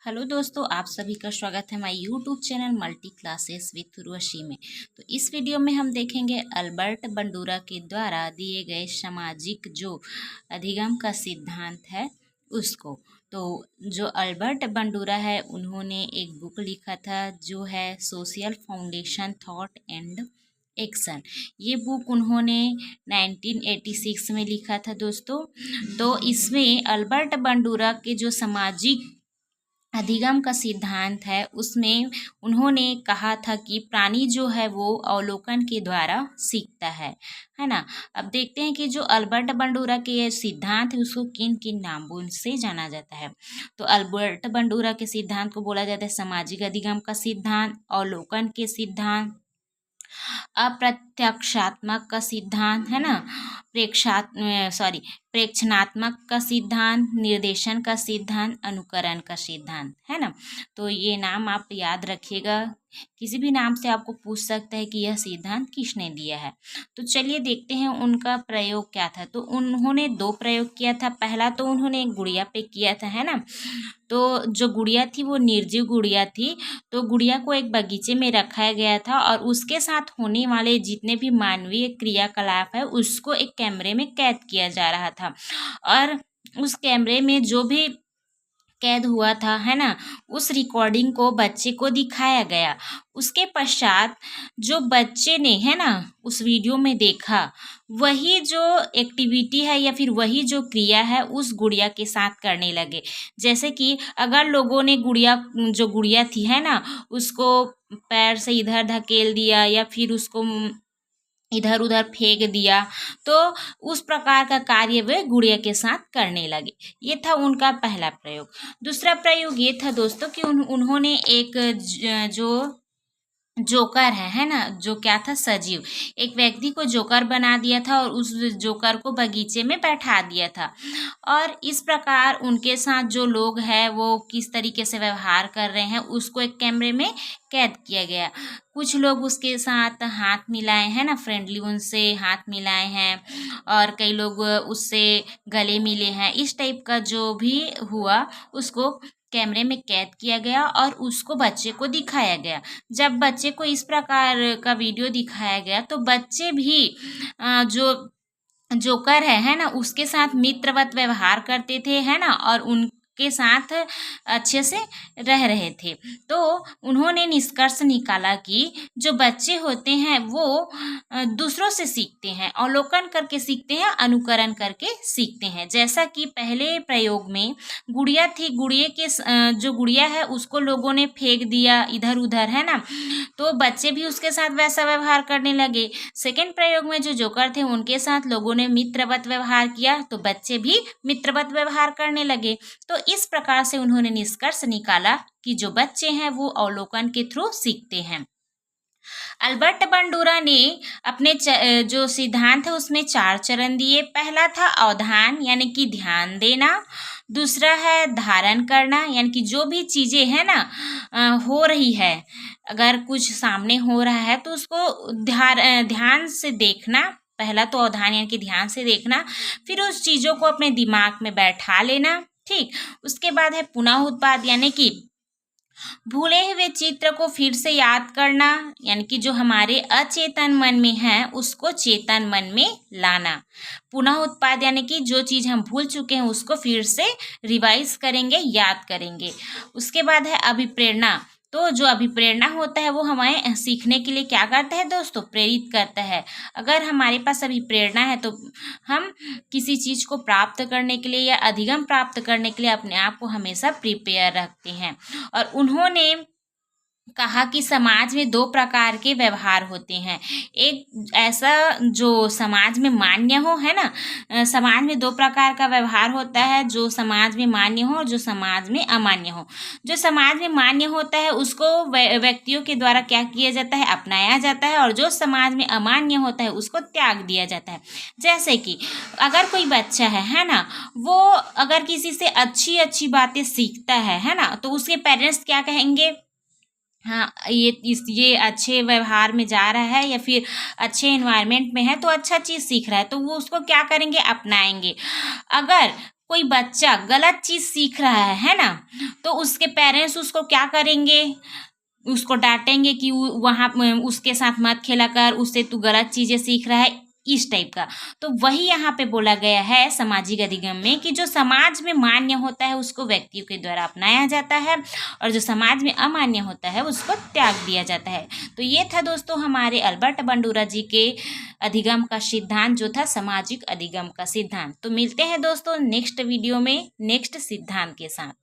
Hello दोस्तों, आप सभी का स्वागत है हमारे YouTube channel multi classes with Urvashi में। तो इस वीडियो में हम देखेंगे अल्बर्ट बंडूरा के द्वारा दिए गए सामाजिक जो अधिगम का सिद्धांत है उसको। तो जो अल्बर्ट बंडूरा है उन्होंने एक बुक लिखा था जो है social foundation thought and action. ये बुक उन्होंने 1986 में लिखा था दोस्तों। तो इसमें अल्बर्ट बंडूरा के जो सामाजिक अधिगम का सिद्धांत है उसमें उन्होंने कहा था कि प्राणी जो है वो अवलोकन के द्वारा सीखता है ना। अब देखते हैं कि जो अल्बर्ट बंडूरा के ये सिद्धांत है उसको किन किन नामों से जाना जाता है। तो अल्बर्ट बंडूरा के सिद्धांत को बोला जाता है सामाजिक अधिगम का सिद्धांत, अवलोकन के सिद्धांत, अप्रत्यक्षात्मक का सिद्धांत है ना, प्रेक्षणात्मक का सिद्धांत, निर्देशन का सिद्धांत, अनुकरण का सिद्धांत है ना। तो ये नाम आप याद रखिएगा, किसी भी नाम से आपको पूछ सकता है कि यह सिद्धांत किसने दिया है। तो चलिए देखते हैं उनका प्रयोग क्या था। तो उन्होंने दो प्रयोग किया था। पहला तो उन्होंने एक गुड़िया पे किया था है ना। तो जो गुड़िया थी वो निर्जीव गुड़िया थी। तो गुड़िया को एक बगीचे में रखा गया था और उसके साथ होने वाले जितने भी मानवीय क्रियाकलाप है उसको एक कैमरे में कैद किया जा रहा था। और उस कैमरे में जो भी कैद हुआ था है ना, उस रिकॉर्डिंग को बच्चे को दिखाया गया। उसके पश्चात जो बच्चे ने है ना उस वीडियो में देखा, वही जो एक्टिविटी है या फिर वही जो क्रिया है उस गुड़िया के साथ करने लगे। जैसे कि अगर लोगों ने जो गुड़िया थी है ना उसको पैर से इधर धकेल दिया या फिर उसको इधर उधर फेंक दिया, तो उस प्रकार का कार्य वे गुड़िया के साथ करने लगे। ये था उनका पहला प्रयोग। दूसरा प्रयोग ये था दोस्तों कि उन्होंने एक जो जोकर है ना, जो क्या था सजीव, एक व्यक्ति को जोकर बना दिया था और उस जोकर को बगीचे में बैठा दिया था। और इस प्रकार उनके साथ जो लोग हैं वो किस तरीके से व्यवहार कर रहे हैं उसको एक कैमरे में कैद किया गया। कुछ लोग उसके साथ हाथ मिलाए हैं ना, फ्रेंडली उनसे हाथ मिलाए हैं, और कई लोग उससे गले मिले हैं। इस टाइप का जो भी हुआ उसको कैमरे में कैद किया गया और उसको बच्चे को दिखाया गया। जब बच्चे को इस प्रकार का वीडियो दिखाया गया तो बच्चे भी जो जोकर है ना, उसके साथ मित्रवत व्यवहार करते थे है ना, और उनके साथ अच्छे से रह रहे थे। तो उन्होंने निष्कर्ष निकाला कि जो बच्चे होते हैं वो दूसरों से सीखते हैं, अवलोकन करके सीखते हैं, अनुकरण करके सीखते हैं। जैसा कि पहले प्रयोग में गुड़िया थी, गुड़िया के जो गुड़िया है उसको लोगों ने फेंक दिया इधर उधर है ना, तो बच्चे भी उसके साथ वैसा व्यवहार करने लगे। सेकेंड प्रयोग में जो जोकर थे उनके साथ लोगों ने मित्रवत व्यवहार किया तो बच्चे भी मित्रवत व्यवहार करने लगे। तो इस प्रकार से उन्होंने निष्कर्ष निकाला कि जो बच्चे हैं वो अवलोकन के थ्रू सीखते हैं। अल्बर्ट बंडूरा ने अपने जो सिद्धांत है उसमें 4 चरण दिए। पहला था अवधान यानी कि ध्यान देना, दूसरा है धारण करना यानी कि जो भी चीज़ें हैं ना हो रही है, अगर कुछ सामने हो रहा है तो उसको ध्यान से देखना। पहला तो अवधान यानी कि ध्यान से देखना, फिर उस चीज़ों को अपने दिमाग में बैठा लेना। ठीक, उसके बाद है पुनः उत्पाद यानी कि भूले हुए चित्र को फिर से याद करना, यानी कि जो हमारे अचेतन मन में है उसको चेतन मन में लाना। पुनः उत्पाद यानी कि जो चीज़ हम भूल चुके हैं उसको फिर से रिवाइज करेंगे, याद करेंगे। उसके बाद है अभिप्रेरणा। तो जो अभिप्रेरणा होता है वो हमें सीखने के लिए क्या करता है दोस्तों, प्रेरित करता है। अगर हमारे पास अभिप्रेरणा है तो हम किसी चीज़ को प्राप्त करने के लिए या अधिगम प्राप्त करने के लिए अपने आप को हमेशा प्रिपेयर रखते हैं। और उन्होंने कहा कि समाज में 2 प्रकार के व्यवहार होते हैं। एक ऐसा जो समाज में मान्य हो है ना, समाज में 2 प्रकार का व्यवहार होता है, जो समाज में मान्य हो और जो समाज में अमान्य हो। जो समाज में मान्य होता है उसको व्यक्तियों के द्वारा क्या किया जाता है, अपनाया जाता है, और जो समाज में अमान्य होता है उसको त्याग दिया जाता है। जैसे कि अगर कोई बच्चा है ना, वो अगर किसी से अच्छी अच्छी बातें सीखता है ना, तो उसके पेरेंट्स क्या कहेंगे, हाँ ये अच्छे व्यवहार में जा रहा है या फिर अच्छे एनवायरनमेंट में है तो अच्छा चीज़ सीख रहा है, तो वो उसको क्या करेंगे, अपनाएंगे। अगर कोई बच्चा गलत चीज़ सीख रहा है ना, तो उसके पेरेंट्स उसको क्या करेंगे, उसको डांटेंगे कि वहाँ उसके साथ मत खेला कर, उससे तू गलत चीज़ें सीख रहा है, इस टाइप का। तो वही यहाँ पे बोला गया है सामाजिक अधिगम में कि जो समाज में मान्य होता है उसको व्यक्तियों के द्वारा अपनाया जाता है, और जो समाज में अमान्य होता है उसको त्याग दिया जाता है। तो ये था दोस्तों हमारे अल्बर्ट बंडूरा जी के अधिगम का सिद्धांत, जो था सामाजिक अधिगम का सिद्धांत। तो मिलते हैं दोस्तों नेक्स्ट वीडियो में नेक्स्ट सिद्धांत के साथ।